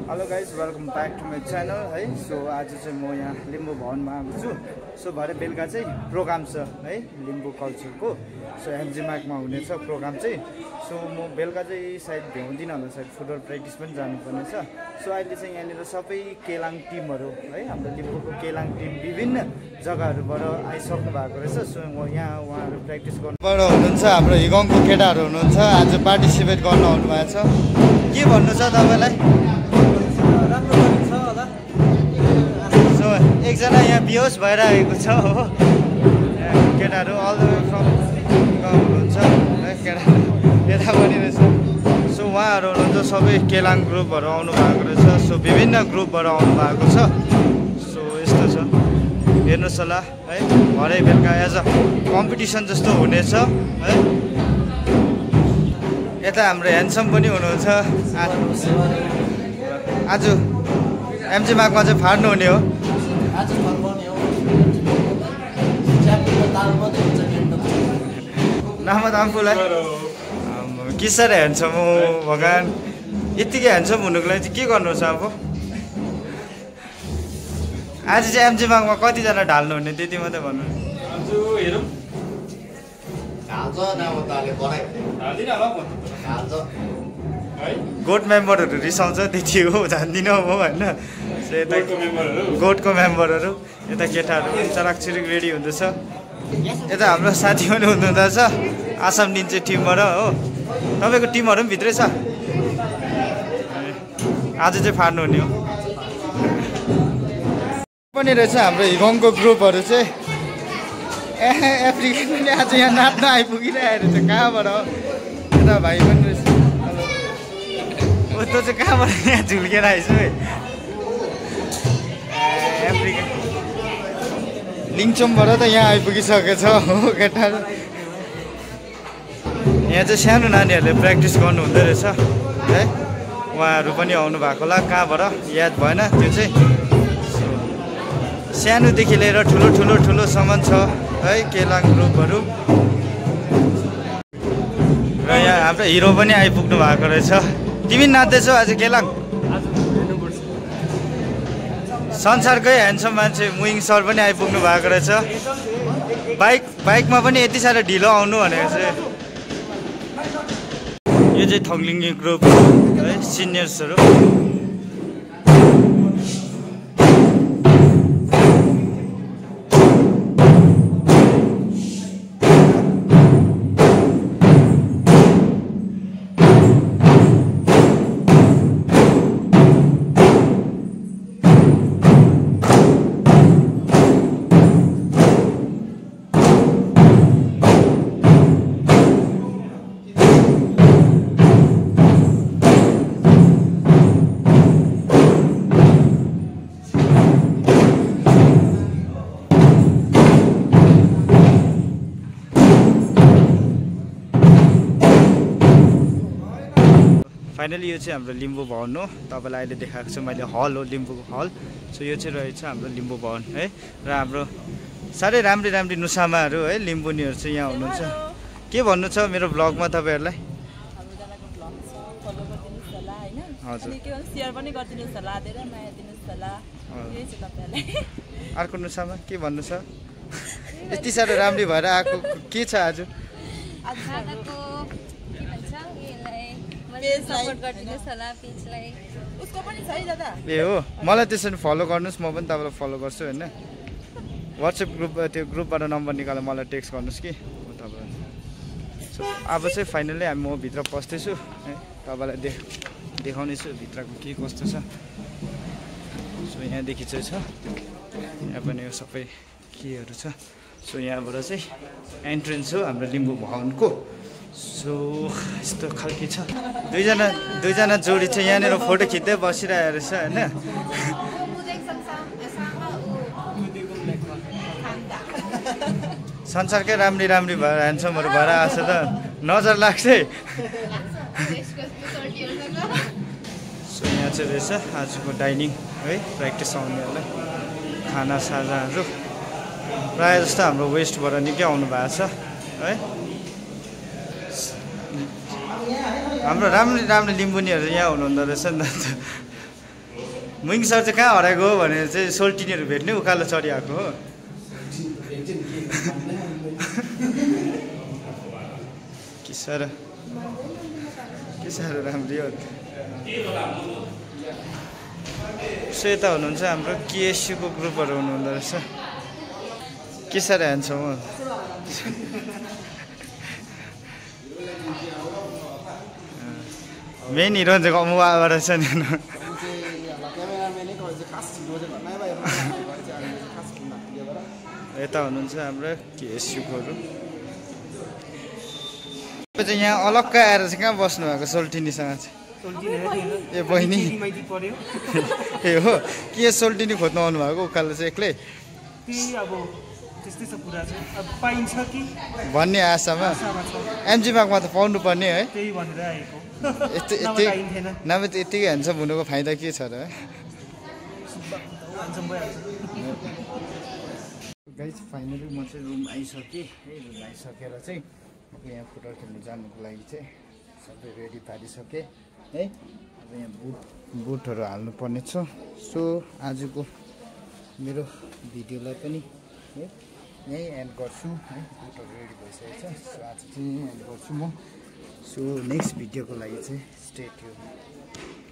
Hello guys welcome back to my channel है। So आज चाहिँ म यहाँ लिम्बू भवनमा आएको छु। सो भरे बेलुका चाहिँ प्रोग्राम छ है लिम्बू कल्चरको। सो एमजी मार्कमा हुनेछ प्रोग्राम चाहिँ। सो म बेलुका चाहिँ सायद भ्याउँदिनँ होला, सायद फुटबल प्र्याक्टिस पनि जानुपर्ने छ। सो अहिले चाहिँ यहाँनिर सबै केलाङ टिमहरू है हाम्रो लिम्बूको केलाङ टिम विभिन्न जग्गाहरूबाट आइसक्नु भएको रहेछ। सो म यहाँ उहाँहरू प्र्याक्टिस गर्नुबाट हुनुहुन्छ, हाम्रो हिगङको केटाहरू हुनुहुन्छ, आज पार्टिसिपेट गर्न आउनुभएको छ। के भन्नु छ तपाईँलाई? सो एकजना यहाँ बिहोस भइरहेको छ हो, केटाहरू अल द वे फ्रम हुनुहुन्छ है, केटाहरू यता पनि रहेछ। सो उहाँहरू हुनुहुन्छ सबै केलाङ ग्रुपहरू आउनु भएको रहेछ। सो विभिन्न ग्रुपबाट आउनु भएको छ। सो यस्तो छ, हेर्नुहोस् होला है। भरे बेलुका एज अ कम्पिटिसन जस्तो हुनेछ है। यता हाम्रो ह्यान्डसम पनि हुनुहुन्छ। आज एमजी मार्कमा चाहिँ फाड्नु हुने हो। नाम आफूलाई कि साह्रो ह्यान्डसम हो भगवान्। यत्तिकै ह्यान्डसम हुनुको लागि चाहिँ के गर्नुहुन्छ अब? आज चाहिँ एमजी मार्कमा कतिजना ढाल्नु हुने त्यति मात्रै भन्नु। गोट मेम्बरहरू रिसाउँछ त्यति हो, जान्दिनँ म होइन। यता गोटको मेम्बरहरू, यता केटाहरू चराकचिरिक रेडी हुँदैछ। यता हाम्रो साथी पनि हुनुहुँदैछ आसाम निन्जे टिमबाट हो। तपाईँको टिमहरू पनि भित्रै छ। आज चाहिँ फाड्नु हुने हो पनि रहेछ। हाम्रो हिगङको ग्रुपहरू चाहिँ एफ्रिकन पनि आज यहाँ नाच्न आइपुगिरहेको रहेछ। कहाँबाट हो? यता भाइ पनि रहेछ। तँ चाहिँ कहाँबाट यहाँ झुल्केर आइसु है? एफ्रिकन लिङचोमबाट त यहाँ आइपुगिसकेछ हो केटाहरू। यहाँ चाहिँ सानो नानीहरूले प्र्याक्टिस गर्नु हुँदो रहेछ है। उहाँहरू पनि आउनु भएको होला, कहाँबाट याद भएन त्यो चाहिँ। सानोदेखि लिएर ठुलोसम्म छ है केलाङ ग्रुपहरू। र यहाँ हाम्रो हिरो पनि आइपुग्नु भएको रहेछ। तिमी नाच्दैछौ आज केलाङ? संसारकै ह्यान्डसम मान्छे मुइङ सर पनि आइपुग्नु भएको रहेछ। बाइकमा पनि यति साह्रो ढिलो आउनु भनेको चाहिँ। यो चाहिँ थङलिङ्गे ग्रुप है, सिनियर्सहरू। फाइनली यो चाहिँ हाम्रो लिम्बू भवन हो। तपाईँलाई अहिले देखाएको छु मैले, हल हो लिम्बू हल। सो यो चाहिँ रहेछ हाम्रो लिम्बू भवन है। र हाम्रो साह्रै राम्री नुसामाहरू है लिम्बूनीहरू चाहिँ यहाँ हुनुहुन्छ। के भन्नु छ मेरो भ्लगमा तपाईँहरूलाई? हजुर, अर्को नुसामा के भन्नु छ? यति साह्रो राम्री भएर आएको के छ आज? ए हो, मलाई त्यसरी फलो गर्नुहोस्, म पनि तपाईँलाई फलो गर्छु होइन। वाट्सएप ग्रुप त्यो ग्रुपबाट नम्बर निकालेर मलाई टेक्स्ट गर्नुहोस् कि म तपाईँलाई। सो अब चाहिँ फाइनली म भित्र पस्दैछु है, तपाईँलाई देखाउनेछु भित्रको के कस्तो छ। सो यहाँदेखि चाहिँ छ, यहाँ पनि यो सबै केहरू छ। सो यहाँबाट चाहिँ एन्ट्रेन्स हो हाम्रो लिम्बू भवनको। सो यस्तो खालके छ। दुईजना जोडी चाहिँ यहाँनिर फोटो खिच्दै बसिरहेको रहेछ होइन। संसारकै राम्री भएर ह्यान्डसमहरू भएर आएको छ त नजर लाग्छ है। सो यहाँ चाहिँ रहेछ आजको डाइनिङ है, प्र्याक्टिस आउनेहरूलाई खानासाजाहरू। प्रायः जस्तो हाम्रो वेस्टबाट निकै आउनु भएको छ है। हाम्रो राम्रो लिम्बुनीहरू यहाँ हुनुहुँदो रहेछ नि त। मुइङ सर चाहिँ कहाँ हराएको हो भनेर चाहिँ सोल्टिनीहरू भेट्ने उकालो चढिआएको हो के साह्रो राम्रो हो श्वेता हुनुहुन्छ हाम्रो केएसयुको ग्रुपहरू हुनुहुँदो रहेछ के साह्रो ह्यान्डसम हो मेन हिरो चाहिँ कमुवाबाट छ नि यता हुनुहुन्छ हाम्रो केएसयुकोहरू चाहिँ यहाँ अलग्ग आएर चाहिँ कहाँ बस्नु भएको सोल्टिनीसँग चाहिँ ए बहिनी ए हो के सोल्टिनी खोज्नु आउनु भएको उकालो चाहिँ एक्लै भन्ने आशामा एमजी पार्कमा त पाउनु पर्ने है नभए त यत्तिकै ह्यान्डसम हुनुको फाइदा के छ र गाइस फाइनली म चाहिँ रुम आइसकेँ है रुम आइसकेर चाहिँ यहाँ फुटबल खेल्नु जानुको लागि चाहिँ सबै रेडी पारिसकेँ है अब यहाँ बुटहरू हाल्नु पर्ने छ सो आजको मेरो भिडियोलाई पनि है यहीँ एन्ड गर्छु है बुटहरू रेडी भइसकेको छ सो आज चाहिँ एन्ड गर्छु म सो नेक्स्ट भिडियोको लागि चाहिँ स्टे ट्युन